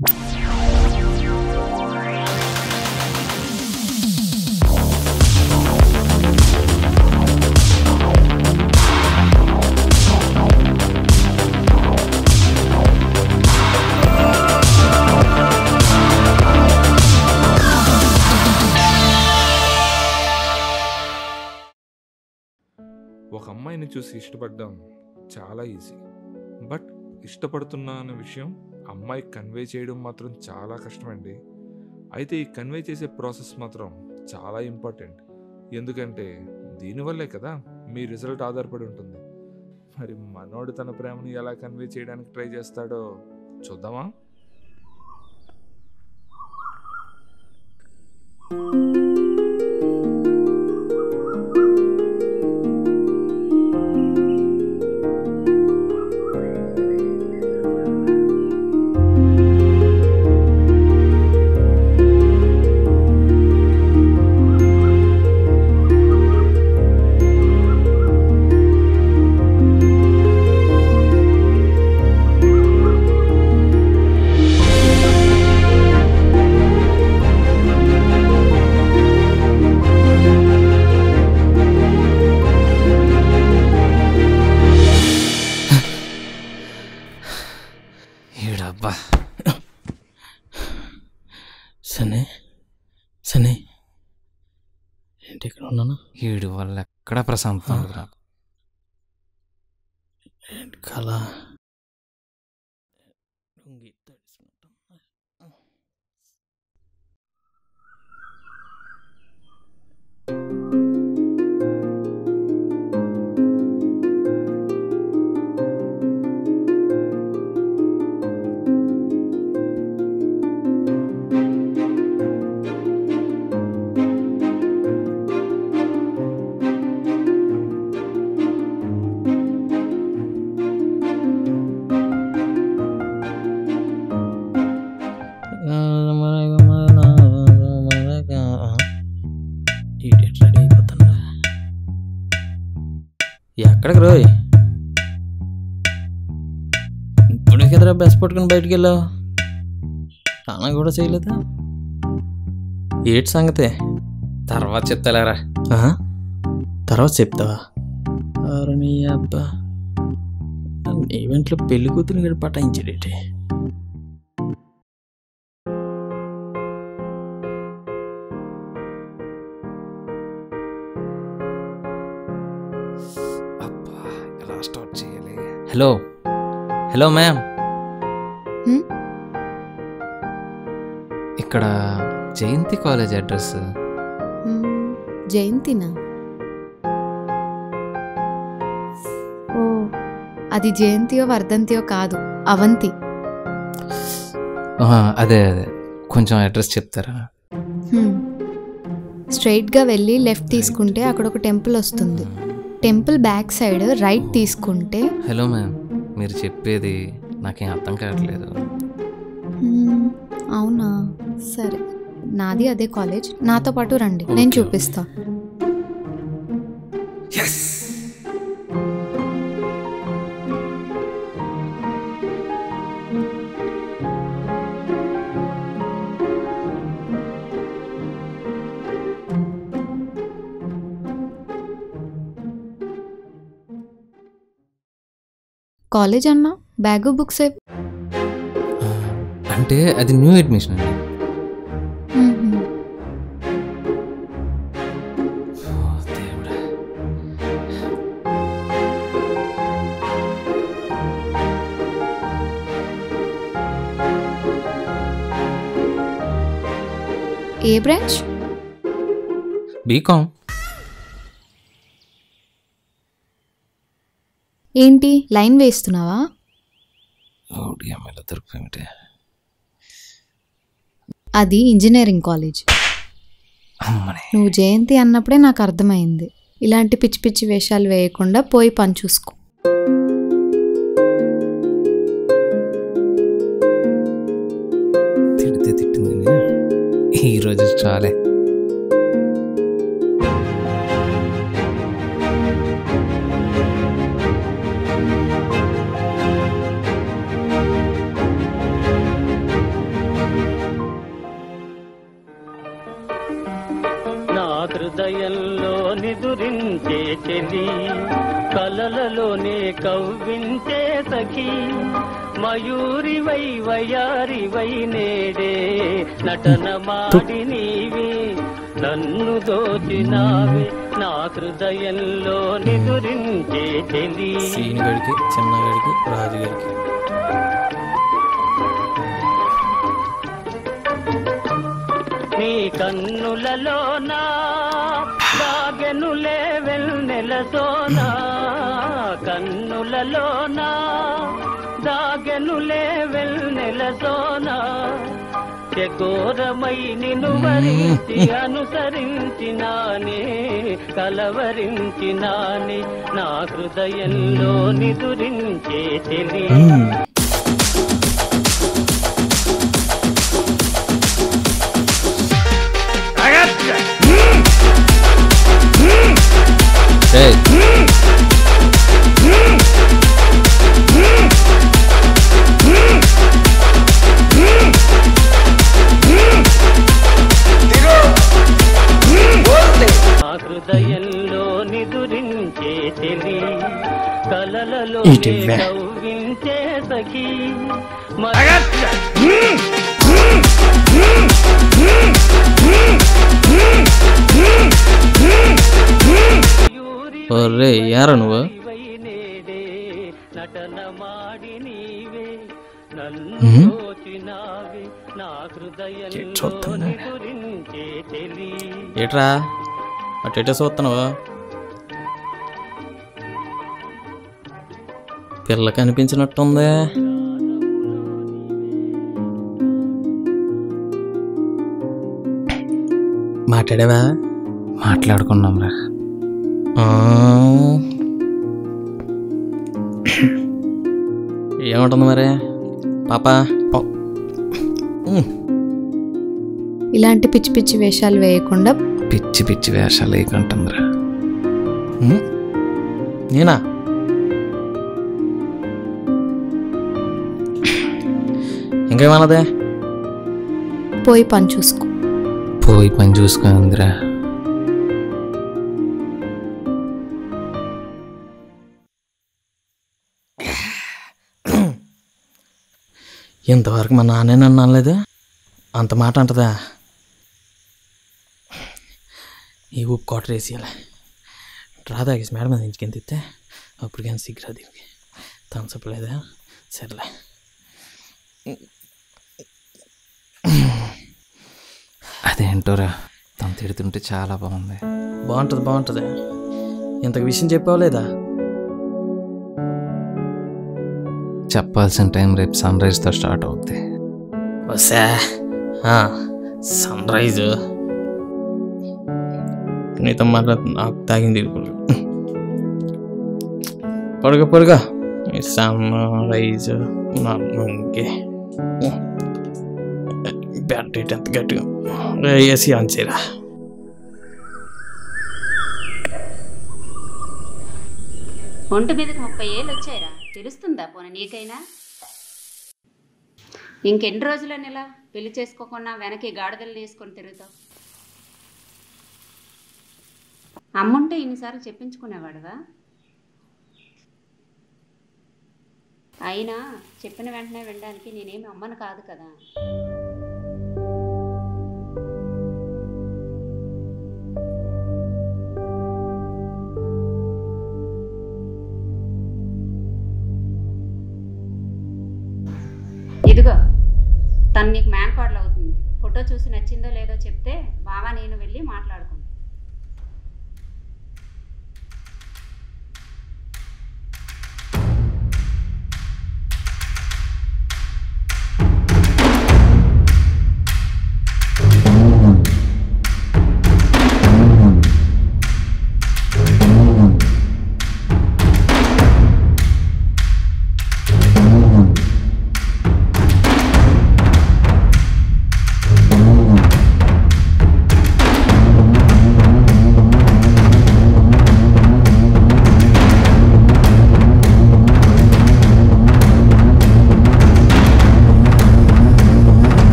ఒక అమ్మాయిని చూసి ఇష్టపడడం చాలా ఈజీ. బట్ ఇష్టపడుతున్నా అనే విషయం అమ్మాయి కన్వే చేయడం మాత్రం చాలా కష్టమండి. అయితే ఈ కన్వే చేసే ప్రాసెస్ మాత్రం చాలా ఇంపార్టెంట్. ఎందుకంటే దీనివల్లే కదా మీ రిజల్ట్ ఆధారపడి ఉంటుంది. మరి మనోడు తన ప్రేమని ఎలా కన్వే చేయడానికి ట్రై చేస్తాడో చూద్దామా? ఈడబ్బా సనే సనే ఏంటి ఇక్కడ ఉన్నాను? ఈడు వల్ల ఎక్కడ ప్రశాంతం ఉండదు నాకు. ఏంటి కళ? రెడీ అయిపోతున్నా. ఎక్కడికి రోయ్? ఇప్పుడే కదరా బస్ పట్టుకుని బయటికి వెళ్ళావు, స్నానం కూడా చేయలేదా? ఏటి సంగతే? తర్వాత చెప్తాలేరా. తర్వాత చెప్తావా? అరే నీ అబ్బా, ఈవెంట్లో పెళ్లి కూతురు గడి పటాయించాడేటి? స్టార్ట్ చేయాలి. హలో హలో మ్యామ్, ఇక్కడ జయంతి కాలేజ్ అడ్రస్. జయంతినా? ఓ, అది జయంతియో వర్ధంతియో కాదు, అవంతి. అదే అదే, కొంచెం అడ్రస్ చెప్తారా? స్ట్రైట్గా వెళ్ళి లెఫ్ట్ తీసుకుంటే అక్కడ ఒక టెంపుల్ వస్తుంది. టెంపుల్ బ్యాక్ సైడ్ రైట్ తీసుకుంటే. హలో మ్యామ్, మీరు చెప్పేది నాకేం అర్థం కావట్లేదు. అవునా, సరే, నాది అదే కాలేజ్, నాతో పాటు రండి, నేను చూపిస్తా. కాలేజ్ అన్నా, బ్యాగ్ బుక్స్ అంటే అది న్యూ అడ్మిషన్ అండి. ఏ బ్రాంచ్? బీకామ్. ఏంటి లైన్ వేస్తున్నావా? అది ఇంజనీరింగ్ కాలేజ్. నువ్వు జయంతి అన్నప్పుడే నాకు అర్థమైంది, ఇలాంటి పిచ్చి పిచ్చి వేషాలు వేయకుండా పోయి పని చూసుకో. తిడితే తిట్టింది, ఈరోజు చాలే. నిదురించే చెలి కలలలోనే కవ్వించే సఖీ మయూరివై వయారివై నేడే నటన మాడి నీవే నన్ను దోచినావే నా హృదయంలో నిదురించే చెలి. సీనిగడికి చిన్నగడికి రాజుగారికి నీ కన్నులలోనా దాగెనులే వెన్నెల సోనా కన్నులలోనా దాగెనులే వెన్నెల సోనా చకోరమై నిన్ను వరించి అనుసరించినానే కలవరించినానే నా హృదయంలో నిదురించే చెలి. హృదయంలో నిదురించే చెలి కలలలో కవ్వించే సఖీ యారా నువ్వు నటన మాడి నీవే నన్ను దోచినావే నా హృదయంలో నిదురించే చెలి. ఏట్రా అటేటే చూస్తున్నావా? పిల్ల కనిపించినట్టుంది. మాట్లాడావా? మాట్లాడుకున్నాం రా. ఏమంటుంది మరి పాప? ఇలాంటి పిచ్చి పిచ్చి వేషాలు వేయకుండా పిచ్చి పిచ్చి వేషాలు వేయకంటుందిరా. నేనా? ఇంకేమన్నదే? పోయి పని చూసుకో. పోయి పని చూసుకుందిరా. ఇంతవరకు మా నాన్నే నన్ను అనలేదు, అంత మాట అంటదా? ఈ ఉప్పు కోటర్ వేసేయాలి. డ్రా తాగేసి మేడం మీద ఇంటికి తిస్తే అప్పుడు కానీ సిగ్గురా దీనికి. థమ్సప్లేదా? సరేలే. అదేంటోరా తను తిడుతుంటే చాలా బాగుంది. బాగుంటుంది. ఇంతకు విషయం చెప్పావు లేదా? చెప్పాల్సిన టైం రేపు సన్ రైజ్తో స్టార్ట్ అవుద్ది. వసా సన్ రైజు నీతో మాట్లాడుతుంది. నాకు తాగింది పొడుగా సన్ రైజు ఇంకే బ్యాటరీ ఎంత గట్టిగా ఏసీ ఆన్ చేయరా. ఒంటి మీదకి 30 ఏళ్ళు వచ్చాయిరా, తెలుస్తుందా పోనీ నీకైనా? ఇంకెన్ని రోజులని ఇలా పెళ్లి చేసుకోకుండా వెనక్కి గాడిదలు వేసుకొని తిరుగుతావు? అమ్ముంటే ఇన్నిసార్లు చెప్పించుకునేవాడుగా. అయినా చెప్పిన వెంటనే వినడానికి నేనేమి అమ్మను కాదు కదా. ఇదిగో తను నీకు మ్యాన్ కార్డులు అవుతుంది. ఫోటో చూసి నచ్చిందో లేదో చెప్తే బావా నేను వెళ్ళి మాట్లాడు.